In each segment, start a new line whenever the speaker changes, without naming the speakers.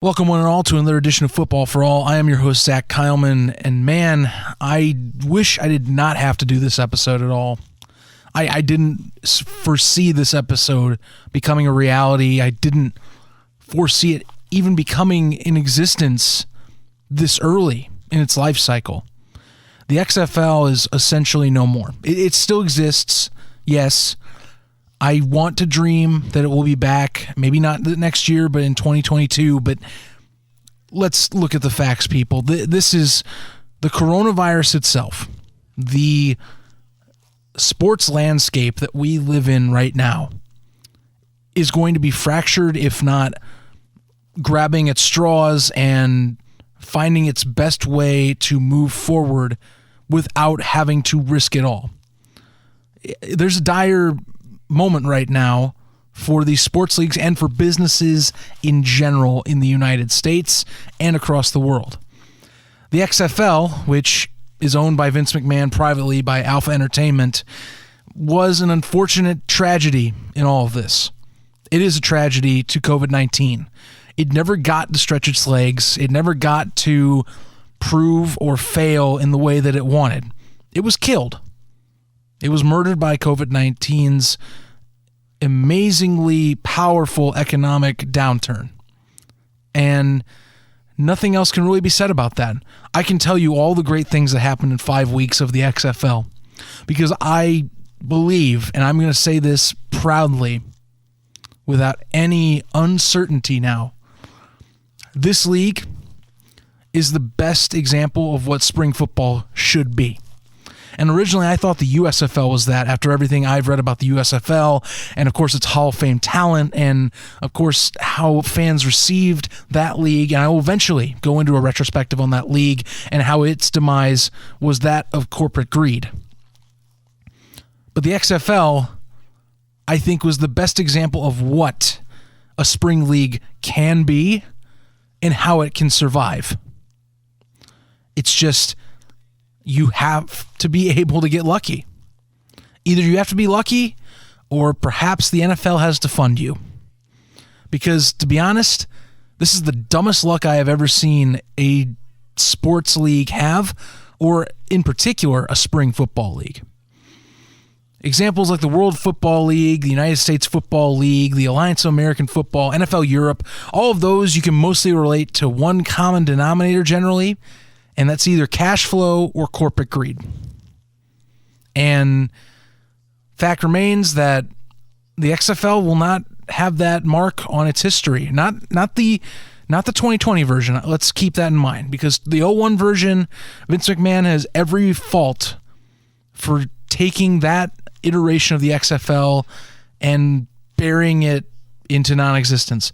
Welcome one and all to another edition of Football for All. I am your host, Zach Keilman, and man, I wish I did not have to do this episode at all. I didn't foresee this episode becoming a reality. I didn't foresee it even becoming in existence this early in its life cycle. The XFL is essentially no more. It still exists, yes. I want to dream that it will be back, maybe not next year, but in 2022. But let's look at the facts, people. This is the coronavirus itself, the sports landscape that we live in right now is going to be fractured, if not grabbing at straws and finding its best way to move forward without having to risk it all. There's a dire moment right now for these sports leagues and for businesses in general in the United States and across the world. The XFL, which is owned by Vince McMahon privately by Alpha Entertainment, was an unfortunate tragedy in all of this. It is a tragedy to COVID-19. It never got to stretch its legs. It never got to prove or fail in the way that it wanted. It was killed. It was murdered by COVID-19's amazingly powerful economic downturn. And nothing else can really be said about that. I can tell you all the great things that happened in 5 weeks of the XFL because I believe, and I'm going to say this proudly without any uncertainty now, this league is the best example of what spring football should be. And originally, I thought the USFL was that after everything I've read about the USFL and, of course, its Hall of Fame talent and, of course, how fans received that league. And I will eventually go into a retrospective on that league and how its demise was that of corporate greed. But the XFL, I think, was the best example of what a spring league can be and how it can survive. It's just, you have to be able to get lucky. Either you have to be lucky or perhaps the NFL has to fund you. Because, to be honest, this is the dumbest luck I have ever seen a sports league have, or in particular, a spring football league. Examples like the World Football League, the United States Football League, the Alliance of American Football, NFL Europe, all of those you can mostly relate to one common denominator generally, and that's either cash flow or corporate greed. And fact remains that the XFL will not have that mark on its history. Not the 2020 version. Let's keep that in mind, because the 01 version, Vince McMahon has every fault for taking that iteration of the XFL and burying it into non-existence.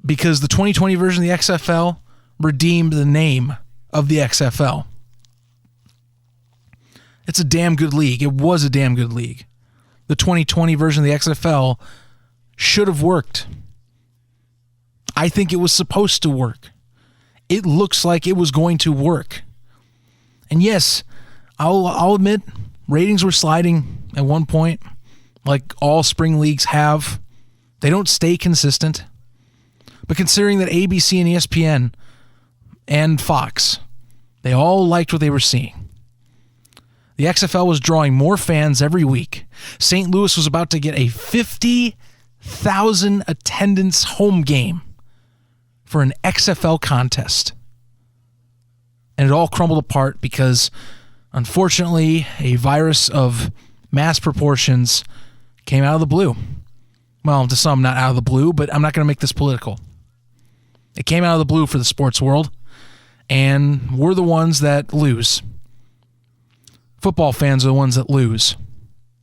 Because the 2020 version of the XFL redeemed the name of the XFL. It's a damn good league. It was a damn good league. The 2020 version of the XFL should have worked. I think it was supposed to work. It looks like it was going to work. And yes, I'll admit, ratings were sliding at one point, like all spring leagues have. They don't stay consistent. But considering that ABC and ESPN and Fox, they all liked what they were seeing. The XFL was drawing more fans every week. St. Louis was about to get a 50,000 attendance home game for an XFL contest. And it all crumbled apart because, unfortunately, a virus of mass proportions came out of the blue. Well, to some, not out of the blue, but I'm not going to make this political. It came out of the blue for the sports world, and we're the ones that lose. Football fans are the ones that lose,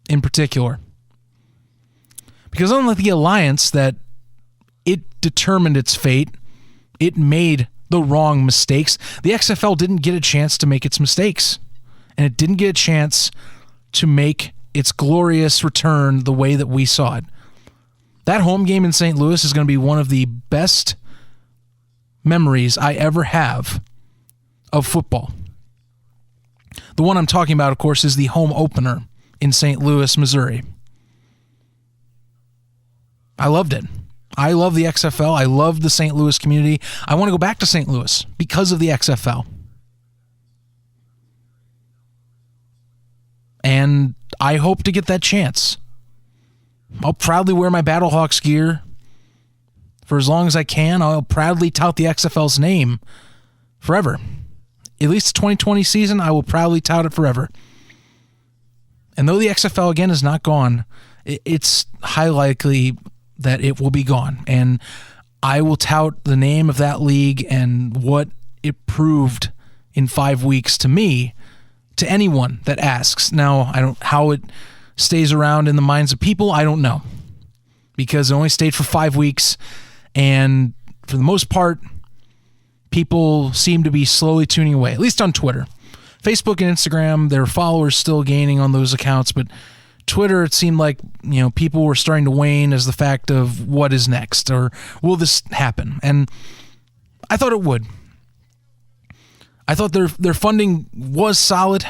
in particular. Because unlike the Alliance, that it determined its fate, it made the wrong mistakes. The XFL didn't get a chance to make its mistakes, and it didn't get a chance to make its glorious return the way that we saw it. That home game in St. Louis is going to be one of the best memories I ever have of football. The one I'm talking about, of course, is the home opener in St. Louis, Missouri. I loved it. I love the XFL. I love the St. Louis community. I want to go back to St. Louis because of the XFL. And I hope to get that chance. I'll proudly wear my Battlehawks gear for as long as I can. I'll proudly tout the XFL's name forever. At least the 2020 season, I will proudly tout it forever. And though the XFL, again, is not gone, it's highly likely that it will be gone. And I will tout the name of that league and what it proved in 5 weeks to me, to anyone that asks. Now, how it stays around in the minds of people, I don't know. Because it only stayed for 5 weeks, and for the most part, people seem to be slowly tuning away, at least on Twitter. Facebook and Instagram, their followers still gaining on those accounts, but Twitter, it seemed like, people were starting to wane as the fact of what is next, or will this happen? And I thought it would. I thought their funding was solid.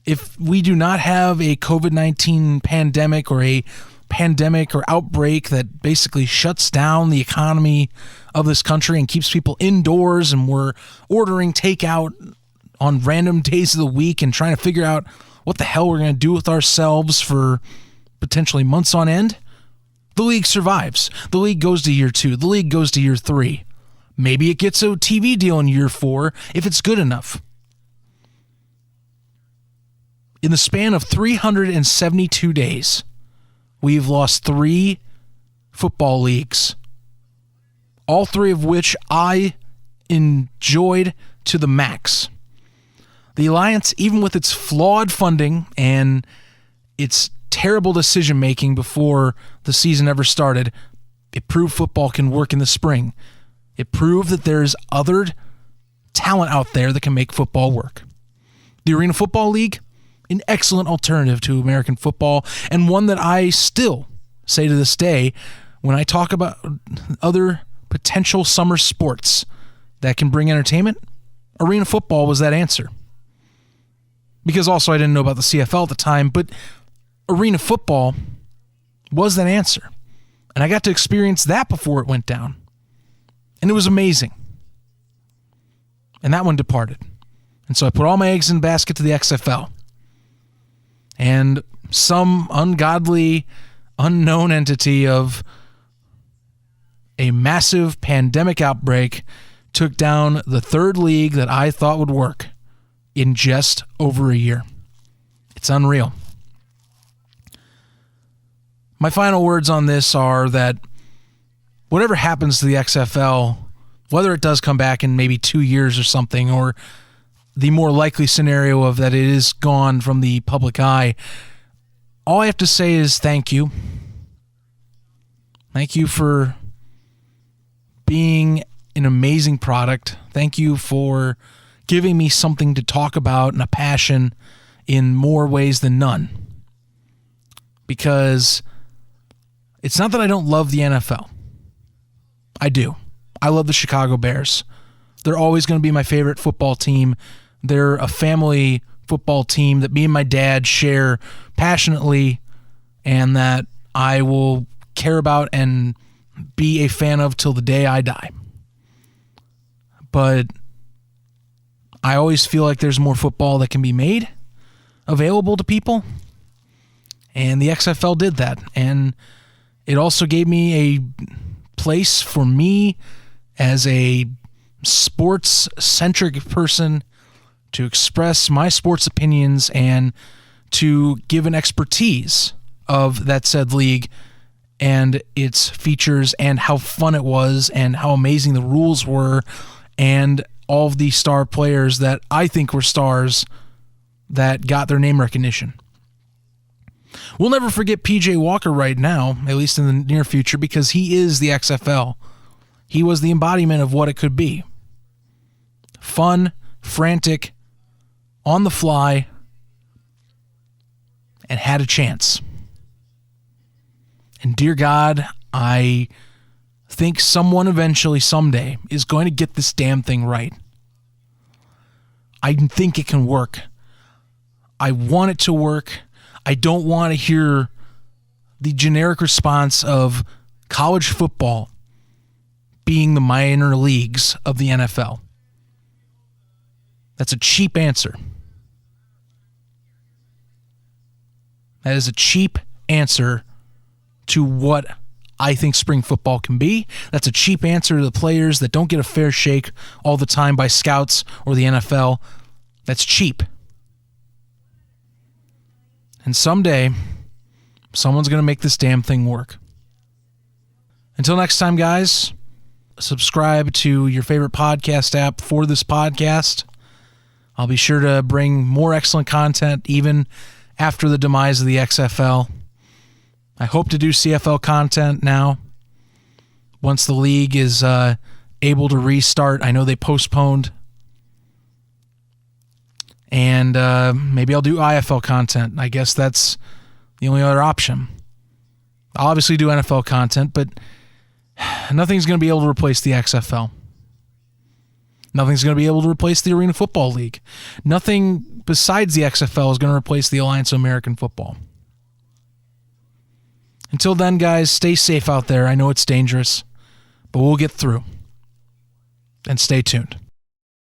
If we do not have a COVID-19 pandemic or a pandemic or outbreak that basically shuts down the economy of this country and keeps people indoors, and we're ordering takeout on random days of the week and trying to figure out what the hell we're going to do with ourselves for potentially months on end, the league survives. The league goes to year 2. The league goes to year 3. Maybe it gets a TV deal in year 4 if it's good enough. In the span of 372 days, we've lost 3 football leagues, all 3 of which I enjoyed to the max. The Alliance, even with its flawed funding and its terrible decision-making before the season ever started, it proved football can work in the spring. It proved that there's other talent out there that can make football work. The Arena Football League, an excellent alternative to American football, and one that I still say to this day when I talk about other potential summer sports that can bring entertainment, Arena Football was that answer. Because also I didn't know about the CFL at the time, but Arena Football was that answer. And I got to experience that before it went down. And it was amazing. And that one departed. And so I put all my eggs in the basket to the XFL. And some ungodly, unknown entity of a massive pandemic outbreak took down the 3rd league that I thought would work in just over a year. It's unreal. My final words on this are that whatever happens to the XFL, whether it does come back in maybe 2 years or something, or the more likely scenario of that it is gone from the public eye, all I have to say is thank you. Thank you for being an amazing product. Thank you for giving me something to talk about and a passion in more ways than none. Because it's not that I don't love the NFL. I do. I love the Chicago Bears. They're always going to be my favorite football team. They're a family football team that me and my dad share passionately and that I will care about and be a fan of till the day I die. But I always feel like there's more football that can be made available to people. And the XFL did that. And it also gave me a place for me as a sports-centric person to express my sports opinions and to give an expertise of that said league and its features and how fun it was and how amazing the rules were and all of the star players that I think were stars that got their name recognition. We'll never forget PJ Walker right now, at least in the near future, because he is the XFL. He was the embodiment of what it could be. Fun, frantic, on the fly, and had a chance. And dear God, I think someone eventually, someday, is going to get this damn thing right. I think it can work. I want it to work. I don't want to hear the generic response of college football being the minor leagues of the NFL. That's a cheap answer. That is a cheap answer to what I think spring football can be. That's a cheap answer to the players that don't get a fair shake all the time by scouts or the NFL. That's cheap. And someday, someone's going to make this damn thing work. Until next time, guys, subscribe to your favorite podcast app for this podcast. I'll be sure to bring more excellent content even after the demise of the XFL. I hope to do CFL content now once the league is able to restart. I know they postponed. And maybe I'll do IFL content. I guess that's the only other option. I'll obviously do NFL content, but nothing's going to be able to replace the XFL. Nothing's going to be able to replace the Arena Football League. Nothing besides the XFL is going to replace the Alliance of American Football. Until then, guys, stay safe out there. I know it's dangerous, but we'll get through. And stay tuned.